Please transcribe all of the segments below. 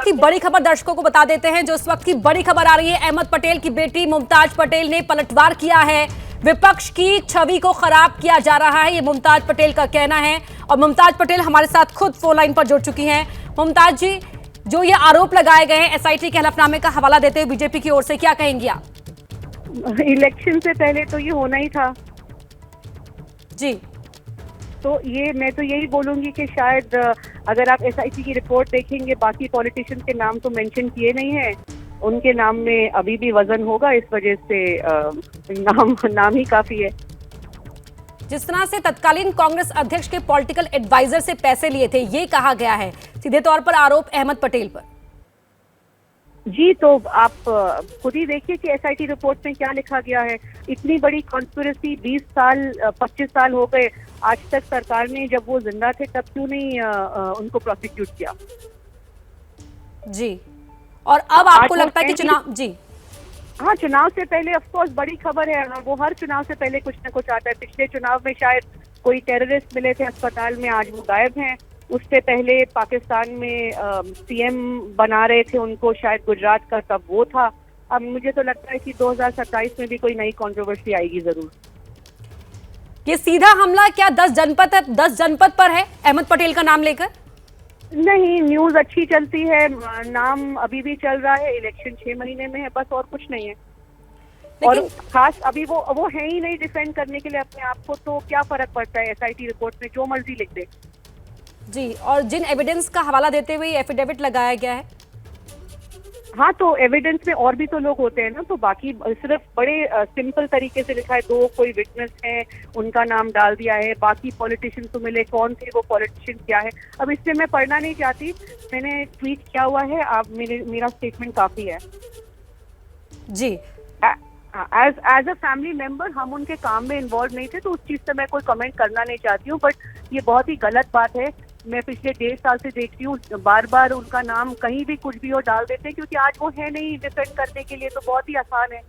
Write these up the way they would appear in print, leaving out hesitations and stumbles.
वक्त की बड़ी खबर दर्शकों को बता देते हैं। जो इस वक्त की बड़ी खबर आ रही है, अहमद पटेल की बेटी मुमताज पटेल ने पलटवार किया है। विपक्ष की छवि को खराब किया जा रहा है, ये मुमताज पटेल का कहना है। और मुमताज पटेल हमारे साथ खुद फोन लाइन पर जुड़ चुकी हैं। मुमताज जी, जो ये आरोप लगाए गए हैं एसआईटी के हलफनामे का हवाला देते हुए बीजेपी की ओर से, क्या कहेंगी आप? इलेक्शन से पहले तो ये होना ही था जी। तो ये मैं तो यही बोलूंगी कि शायद अगर आप एसआईटी की रिपोर्ट देखेंगे, बाकी पॉलिटिशियन के नाम तो मेंशन किए नहीं है, उनके नाम में अभी भी वजन होगा, इस वजह से नाम ही काफी है। जिस तरह से तत्कालीन कांग्रेस अध्यक्ष के पॉलिटिकल एडवाइजर से पैसे लिए थे, ये कहा गया है, सीधे तौर पर आरोप अहमद पटेल पर। जी, तो आप खुद ही देखिए कि एसआईटी रिपोर्ट में क्या लिखा गया है। इतनी बड़ी कॉन्स्पिरेसी 20 साल 25 साल हो गए, आज तक सरकार ने, जब वो जिंदा थे तब क्यों नहीं उनको प्रोसिक्यूट किया? जी, और अब आपको लगता है कि चुनाव, जी हाँ, चुनाव से पहले ऑफ कोर्स बड़ी खबर है, वो हर चुनाव से पहले कुछ न कुछ आता है। पिछले चुनाव में शायद कोई टेररिस्ट मिले थे अस्पताल में, आज वो गायब हैं। उससे पहले पाकिस्तान में सीएम बना रहे थे उनको, शायद गुजरात का, तब वो था। अब मुझे तो लगता है कि 2027 में भी कोई नई कंट्रोवर्सी आएगी जरूर। ये सीधा हमला क्या 10 जनपद पर है अहमद पटेल का नाम लेकर? नहीं, न्यूज अच्छी चलती है, नाम अभी भी चल रहा है, इलेक्शन 6 महीने में है, बस और कुछ नहीं है। और खास अभी वो है ही नहीं डिफेंड करने के लिए अपने आप को, तो क्या फर्क पड़ता है एसआईटी रिपोर्ट में जो मर्जी लिख दे। जी, और जिन एविडेंस का हवाला देते हुए एफिडेविट लगाया गया है। हाँ, तो एविडेंस में और भी तो लोग होते हैं ना, तो बाकी सिर्फ बड़े सिंपल तरीके से लिखा है, 2 कोई विटनेस है, उनका नाम डाल दिया है, बाकी पॉलिटिशियन तो मिले, कौन थे वो पॉलिटिशियन, क्या है। अब इससे मैं पढ़ना नहीं चाहती, मैंने ट्वीट किया हुआ है, आप मेरा स्टेटमेंट काफी है। जी, एज अ फैमिली मेंबर हम उनके काम में इन्वॉल्व नहीं थे, तो उस चीज से मैं कोई कमेंट करना नहीं चाहती हूँ। बट ये बहुत ही गलत बात है। मैं पिछले 1.5 साल से देखती हूँ, बार बार उनका नाम कहीं भी कुछ भी हो डाल देते हैं, क्योंकि आज वो है नहीं डिफेंड करने के लिए, तो बहुत ही आसान है।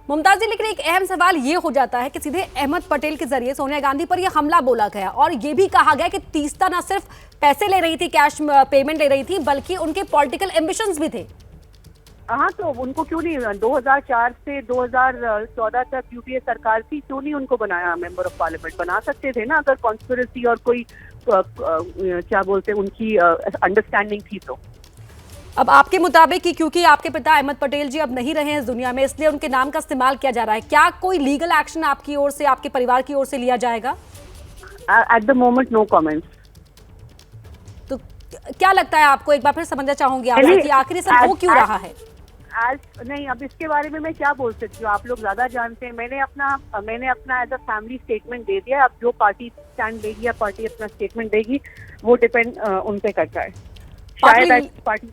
मुमताज जी, लेकिन एक अहम सवाल ये हो जाता है कि सीधे अहमद पटेल के जरिए सोनिया गांधी पर यह हमला बोला गया, और ये भी कहा गया कि तीस्ता न सिर्फ पैसे ले रही थी, कैश पेमेंट ले रही थी, बल्कि उनके पॉलिटिकल एम्बिशंस भी थे। हाँ, तो उनको क्यों नहीं 2004 से 2014 तक यूपीए सरकार थी, क्यों नहीं उनको बनाया मेंबर ऑफ पार्लियामेंट? बना सकते थे ना, अगर कॉन्स्पिरेसी और कोई क्या बोलते हैं उनकी अंडरस्टैंडिंग थी तो। अब आपके मुताबिक कि क्योंकि आपके पिता अहमद पटेल जी अब नहीं रहे हैं इस दुनिया में, इसलिए उनके नाम का इस्तेमाल किया जा रहा है, क्या कोई लीगल एक्शन आपकी ओर से, आपके परिवार की ओर से लिया जाएगा? At the moment no comments. तो क्या लगता है आपको, एक बार फिर समझना चाहूंगी आपसे कि आखिर सब हो क्यों रहा है? नहीं, अब इसके बारे में मैं क्या बोल सकती हूँ, आप लोग ज्यादा जानते हैं। मैंने अपना एज अ फैमिली स्टेटमेंट दे दिया। अब जो पार्टी स्टैंड देगी या पार्टी अपना स्टेटमेंट देगी, वो डिपेंड उन पे करता है। शायद पार्टी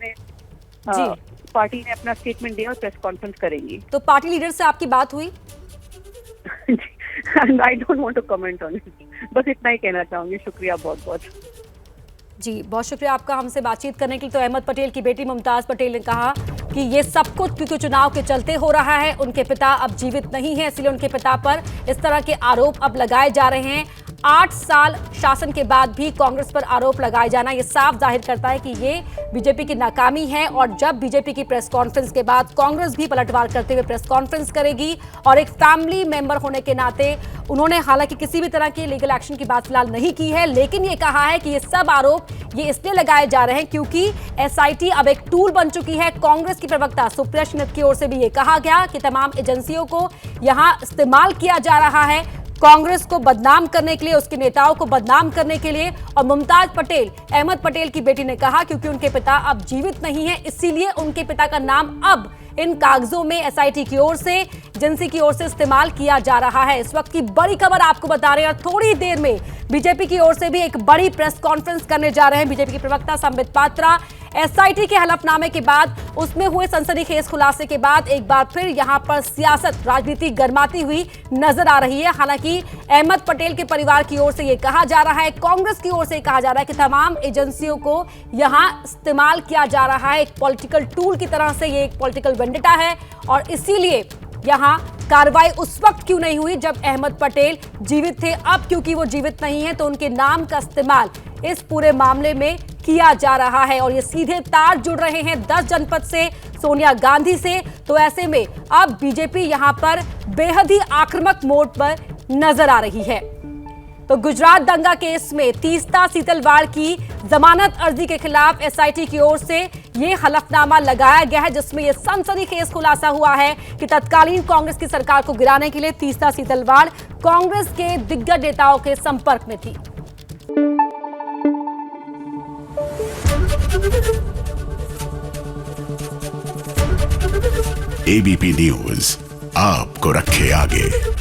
ने अपना स्टेटमेंट दिया और प्रेस कॉन्फ्रेंस करेंगी। तो पार्टी लीडर से आपकी बात हुई? I don't want to comment on it, बस इतना ही कहना चाहूंगी। शुक्रिया बहुत बहुत। जी, बहुत शुक्रिया आपका हमसे बातचीत करने के लिए। तो अहमद पटेल की बेटी मुमताज पटेल ने कहा कि ये सब कुछ क्योंकि चुनाव के चलते हो रहा है, उनके पिता अब जीवित नहीं है, इसलिए उनके पिता पर इस तरह के आरोप अब लगाए जा रहे हैं। 8 साल शासन के बाद भी कांग्रेस पर आरोप लगाए जाना ये साफ जाहिर करता है कि ये बीजेपी की नाकामी है। और जब बीजेपी की प्रेस कॉन्फ्रेंस के बाद कांग्रेस भी पलटवार करते हुए प्रेस कॉन्फ्रेंस करेगी, और एक फैमिली मेंबर होने के नाते उन्होंने हालांकि किसी भी तरह के लीगल एक्शन की बात फिलहाल नहीं की है, लेकिन ये कहा है कि ये सब आरोप ये इसलिए लगाए जा रहे हैं क्योंकि एसआईटी अब एक टूल बन चुकी है। कांग्रेस की प्रवक्ता सुप्रिया श्रीनाथ की ओर से भी ये कहा गया कि तमाम एजेंसियों को यहां इस्तेमाल किया जा रहा है कांग्रेस को बदनाम करने के लिए, उसके नेताओं को बदनाम करने के लिए। और मुमताज पटेल, अहमद पटेल की बेटी ने कहा क्योंकि उनके पिता अब जीवित नहीं है, इसीलिए उनके पिता का नाम अब इन कागजों में एसआईटी की ओर से, एजेंसी की ओर से इस्तेमाल किया जा रहा है। इस वक्त की बड़ी खबर आपको बता रहे हैं, और थोड़ी देर में बीजेपी की ओर से भी एक बड़ी प्रेस कॉन्फ्रेंस करने जा रहे हैं बीजेपी के प्रवक्ता संबित पात्रा। एसआईटी के हलफनामे के बाद, उसमें हुए सनसनीखेज खुलासे के बाद एक बार फिर यहां पर सियासत, राजनीति गर्माती हुई नजर आ रही है। हालांकि अहमद पटेल के परिवार की ओर से यह कहा जा रहा है, कांग्रेस की ओर से कहा जा रहा है कि तमाम एजेंसियों को यहां इस्तेमाल किया जा रहा है एक पॉलिटिकल टूल की तरह से। ये एक पॉलिटिकल वेंडेटा है, और इसीलिए यहां कार्रवाई उस वक्त क्यों नहीं हुई जब अहमद पटेल जीवित थे। अब क्योंकि वो जीवित नहीं है, तो उनके नाम का इस्तेमाल इस पूरे मामले में किया जा रहा है और ये सीधे तार जुड़ रहे हैं 10 जनपद से, सोनिया गांधी से। तो ऐसे में अब बीजेपी यहां पर बेहद ही आक्रामक मोड पर नजर आ रही है। तो गुजरात दंगा केस में तीस्ता सीतलवाड़ की जमानत अर्जी के खिलाफ एसआईटी की ओर से ये हलफनामा लगाया गया है, जिसमें यह सनसनीखेज खुलासा हुआ है कि तत्कालीन कांग्रेस की सरकार को गिराने के लिए तीस्ता सीतलवाड़ कांग्रेस के दिग्गज नेताओं के संपर्क में थी। एबीपी न्यूज आपको रखे आगे।